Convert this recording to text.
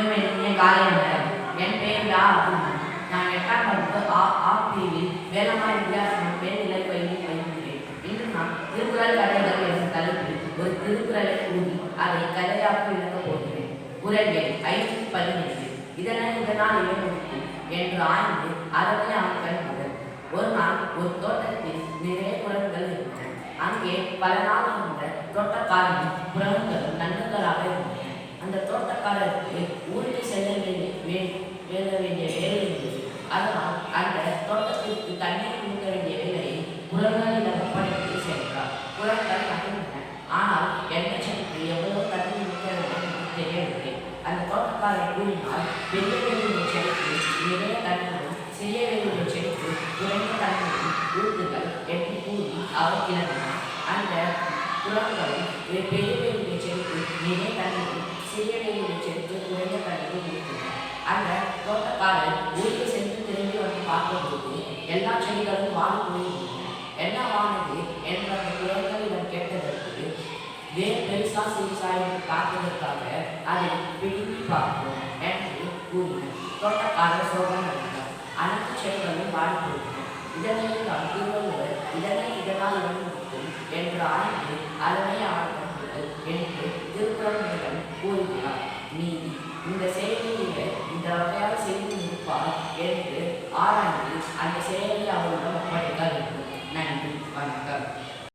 இனிய காலை வணக்கம். என் பெயர் யா அப்துல். நான் 8ஆம் வகுப்பு ஆ பிரிவில் வேளாண்மை வித்தியாசம் மேல்நிலை பள்ளியில் பயின்றேன். இன்று நான் திருக்குறள் கதைகள் என்ற தலைப்பில் ஒரு திருக்குறளை கூறி அதை கதையாக விளக்கப் போகிறேன். குறள் எண் 517. இதனால் இளைஞருக்கு என்று ஆய்ந்து அதனை அவன் கண்டார். ஒரு நாள் ஒரு தோட்டத்தில் நிறைய குரங்குகள் இருந்தன. அங்கே பல நாள் இருந்த தோட்டக்காரன் குரங்குகளும் நண்பர்களாக இருந்தன. அந்த தோட்டக்காரருக்கு ஊருக்கு செல்ல வேண்டிய வேலை இருந்தது. அதனால் அந்த தோட்டத்திற்கு தண்ணீர் ஊற்ற வேண்டிய வேலையை குரங்களிடம் ஒப்படைத்து சென்றார். குரங்கள் மகிழ்ந்தன. ஆனால் எந்த செடிக்கு எவ்வளவு தண்ணீர் ஊற்ற வேண்டும் என்று தெரியவில்லை. அந்த தோட்டக்காரர் கூறினால் பெரிய வேண்டிய செடிக்கு நிறைய தண்ணீரும் செய்ய வேண்டிய செடிக்கு குறைந்த தண்ணீரும் ஊற்றுகள் என்று கூறி அவர் கிளம்பினார். அந்த குரங்கள் பெரிய வேண்டிய செடிக்கு நிறைய தண்ணீரும் செய்ய வேண்டிய செடிக்கு குறைந்த தண்ணீரும் ஊற்றினார். அந்த தோட்டக்காரர் ஊருக்கு சென்று திரும்பி வந்து பார்க்கும்போது எல்லா செடிகளும் வாடி போயிருந்தன. என்னவானது என்று அந்த குரங்களிடம் கேட்டதற்கு வேறு பெருசா சிறுசா என்று பார்ப்பதற்காக அதை பிடித்து பார்ப்போம் என்று கூறினார். தோட்டக்காரர் சோகம் அடைந்தார். அனைத்து செடிகளும் வாடி போயின. இதனையெல்லாம் திருவள்ளுவர் இதனால் இழந்திருக்கும் என்று ஆய்ந்து அதனை அவர் கண்டது என்று திருக்குறள் மூலம் கூறுகிறார். நீதி இந்த